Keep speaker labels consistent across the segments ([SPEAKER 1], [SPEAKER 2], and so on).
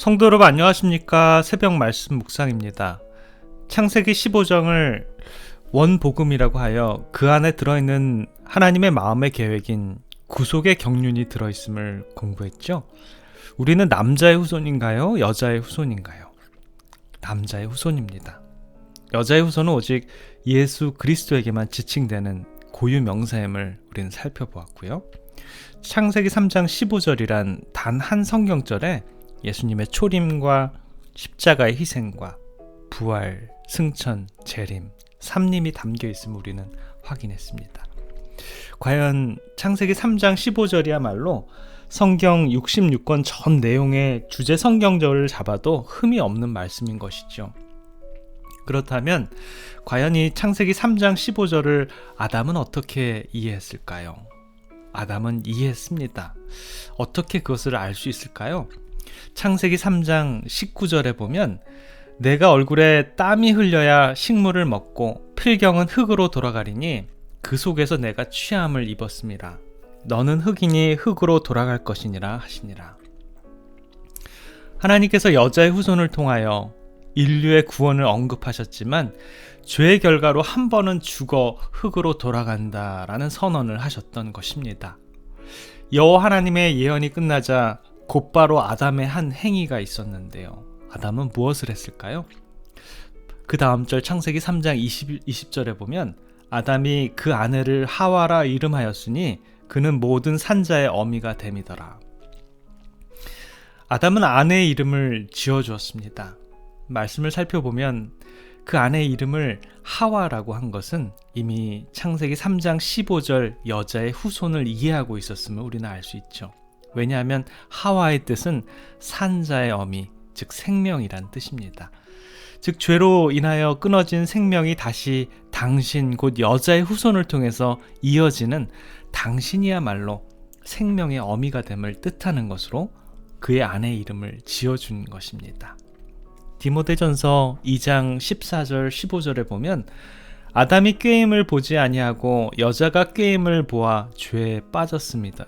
[SPEAKER 1] 성도 여러분 안녕하십니까? 새벽 말씀 묵상입니다. 창세기 15장을 원복음이라고 하여 그 안에 들어있는 하나님의 마음의 계획인 구속의 경륜이 들어있음을 공부했죠. 우리는 남자의 후손인가요? 여자의 후손인가요? 남자의 후손입니다. 여자의 후손은 오직 예수 그리스도에게만 지칭되는 고유 명사임을 우리는 살펴보았고요. 창세기 3장 15절이란 단 한 성경절에 예수님의 초림과 십자가의 희생과 부활, 승천, 재림, 삼림이 담겨 있음을 우리는 확인했습니다. 과연 창세기 3장 15절이야말로 성경 66권 전 내용의 주제 성경절을 잡아도 흠이 없는 말씀인 것이죠. 그렇다면 과연 이 창세기 3장 15절을 아담은 어떻게 이해했을까요? 아담은 이해했습니다. 어떻게 그것을 알 수 있을까요? 창세기 3장 19절에 보면 내가 얼굴에 땀이 흘려야 식물을 먹고 필경은 흙으로 돌아가리니 그 속에서 내가 취함을 입었습니다. 너는 흙이니 흙으로 돌아갈 것이니라 하시니라. 하나님께서 여자의 후손을 통하여 인류의 구원을 언급하셨지만 죄의 결과로 한 번은 죽어 흙으로 돌아간다라는 선언을 하셨던 것입니다. 여호와 하나님의 예언이 끝나자 곧바로 아담의 한 행위가 있었는데요. 아담은 무엇을 했을까요? 그 다음 절 창세기 3장 20절에 보면 아담이 그 아내를 하와라 이름하였으니 그는 모든 산자의 어미가 됨이더라. 아담은 아내의 이름을 지어주었습니다. 말씀을 살펴보면 그 아내의 이름을 하와라고 한 것은 이미 창세기 3장 15절 여자의 후손을 이해하고 있었음을 우리는 알 수 있죠. 왜냐하면 하와의 뜻은 산자의 어미, 즉 생명이란 뜻입니다. 즉 죄로 인하여 끊어진 생명이 다시 당신 곧 여자의 후손을 통해서 이어지는 당신이야말로 생명의 어미가 됨을 뜻하는 것으로 그의 아내의 이름을 지어준 것입니다. 디모데전서 2장 14절 15절에 보면 아담이 꾀임을 보지 아니하고 여자가 꾀임을 보아 죄에 빠졌습니다.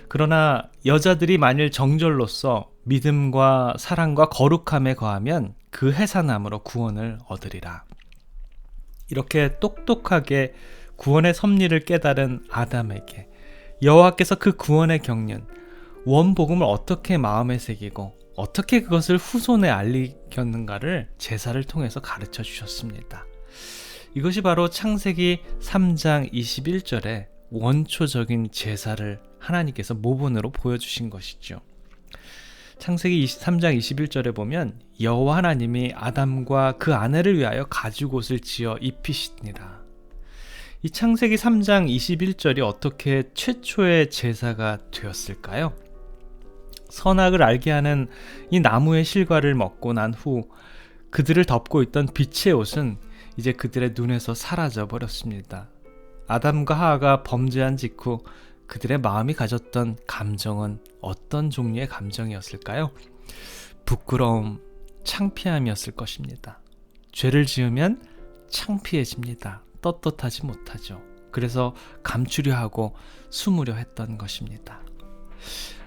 [SPEAKER 1] 그러나 여자들이 만일 정절로서 믿음과 사랑과 거룩함에 거하면 그 해산함으로 구원을 얻으리라. 이렇게 똑똑하게 구원의 섭리를 깨달은 아담에게 여호와께서 그 구원의 경륜, 원복음을 어떻게 마음에 새기고 어떻게 그것을 후손에 알리켰는가를 제사를 통해서 가르쳐 주셨습니다. 이것이 바로 창세기 3장 21절에 원초적인 제사를 하나님께서 모본으로 보여주신 것이죠. 창세기 3장 21절에 보면 여호와 하나님이 아담과 그 아내를 위하여 가죽옷을 지어 입히시니라. 이 창세기 3장 21절이 어떻게 최초의 제사가 되었을까요? 선악을 알게 하는 이 나무의 실과를 먹고 난 후 그들을 덮고 있던 빛의 옷은 이제 그들의 눈에서 사라져 버렸습니다. 아담과 하와가 범죄한 직후 그들의 마음이 가졌던 감정은 어떤 종류의 감정이었을까요? 부끄러움, 창피함이었을 것입니다. 죄를 지으면 창피해집니다. 떳떳하지 못하죠. 그래서 감추려 하고 숨으려 했던 것입니다.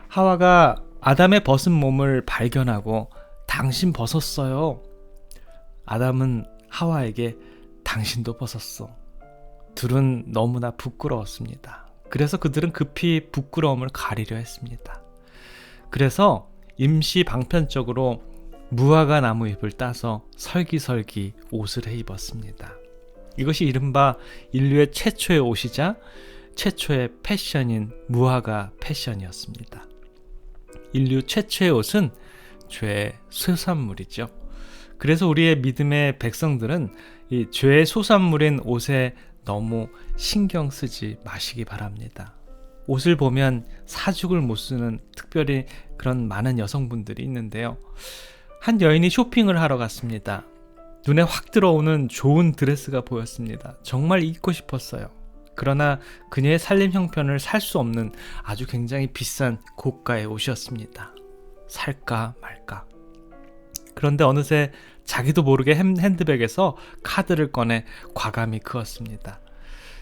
[SPEAKER 1] 하와가 아담의 벗은 몸을 발견하고 당신 벗었어요. 아담은 하와에게 당신도 벗었어. 둘은 너무나 부끄러웠습니다. 그래서 그들은 급히 부끄러움을 가리려 했습니다. 그래서 임시 방편적으로 무화과 나무 잎을 따서 설기설기 옷을 해 입었습니다. 이것이 이른바 인류의 최초의 옷이자 최초의 패션인 무화과 패션이었습니다. 인류 최초의 옷은 죄의 소산물이죠. 그래서 우리의 믿음의 백성들은 이 죄의 소산물인 옷에 너무 신경 쓰지 마시기 바랍니다. 옷을 보면 사죽을 못 쓰는 특별히 그런 많은 여성분들이 있는데요. 한 여인이 쇼핑을 하러 갔습니다. 눈에 확 들어오는 좋은 드레스가 보였습니다. 정말 입고 싶었어요. 그러나 그녀의 살림 형편을 살 수 없는 아주 굉장히 비싼 고가의 옷이었습니다. 살까 말까. 그런데 어느새 자기도 모르게 핸드백에서 카드를 꺼내 과감히 그었습니다.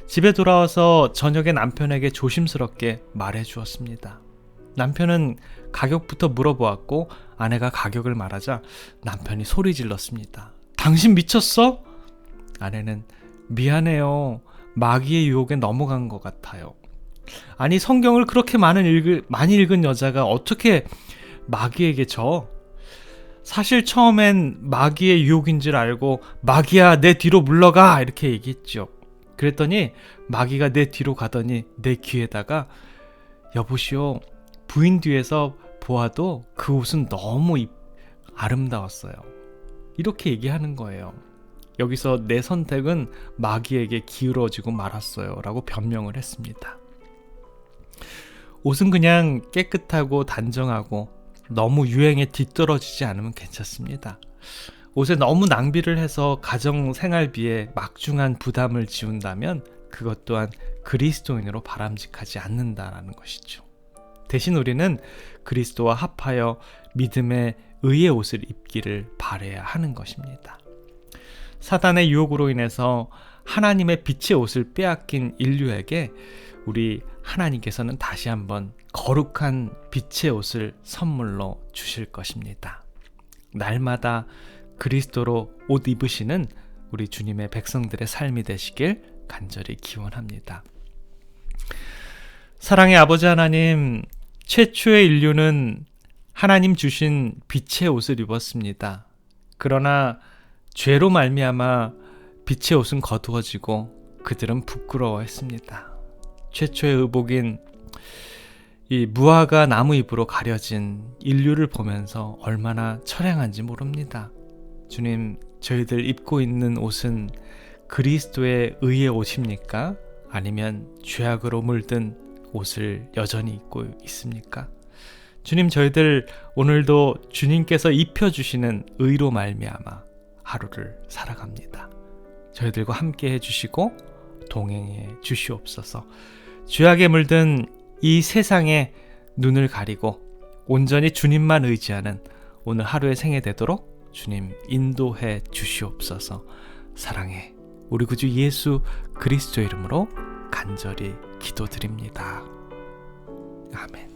[SPEAKER 1] 집에 돌아와서 저녁에 남편에게 조심스럽게 말해 주었습니다. 남편은 가격부터 물어보았고 아내가 가격을 말하자 남편이 소리 질렀습니다. 당신 미쳤어? 아내는 미안해요. 마귀의 유혹에 넘어간 것 같아요. 아니, 성경을 그렇게 많이 읽은 여자가 어떻게 마귀에게 져? 사실 처음엔 마귀의 유혹인 줄 알고 마귀야 내 뒤로 물러가 이렇게 얘기했죠. 그랬더니 마귀가 내 뒤로 가더니 내 귀에다가 여보시오, 부인 뒤에서 보아도 그 옷은 너무 아름다웠어요. 이렇게 얘기하는 거예요. 여기서 내 선택은 마귀에게 기울어지고 말았어요 라고 변명을 했습니다. 옷은 그냥 깨끗하고 단정하고 너무 유행에 뒤떨어지지 않으면 괜찮습니다. 옷에 너무 낭비를 해서 가정 생활비에 막중한 부담을 지운다면 그것 또한 그리스도인으로 바람직하지 않는다라는 것이죠. 대신 우리는 그리스도와 합하여 믿음의 의의 옷을 입기를 바라야 하는 것입니다. 사단의 유혹으로 인해서 하나님의 빛의 옷을 빼앗긴 인류에게 우리 하나님께서는 다시 한번 거룩한 빛의 옷을 선물로 주실 것입니다. 날마다 그리스도로 옷 입으시는 우리 주님의 백성들의 삶이 되시길 간절히 기원합니다. 사랑의 아버지 하나님, 최초의 인류는 하나님 주신 빛의 옷을 입었습니다. 그러나 죄로 말미암아 빛의 옷은 거두어지고 그들은 부끄러워했습니다. 최초의 의복인 이 무화과 나무 잎으로 가려진 인류를 보면서 얼마나 처량한지 모릅니다. 주님, 저희들 입고 있는 옷은 그리스도의 의의 옷입니까? 아니면 죄악으로 물든 옷을 여전히 입고 있습니까? 주님, 저희들 오늘도 주님께서 입혀주시는 의로 말미암아 하루를 살아갑니다. 저희들과 함께 해주시고 동행해 주시옵소서. 죄악에 물든 이 세상에 눈을 가리고 온전히 주님만 의지하는 오늘 하루의 생애 되도록 주님 인도해 주시옵소서. 사랑해 우리 구주 예수 그리스도 이름으로 간절히 기도드립니다. 아멘.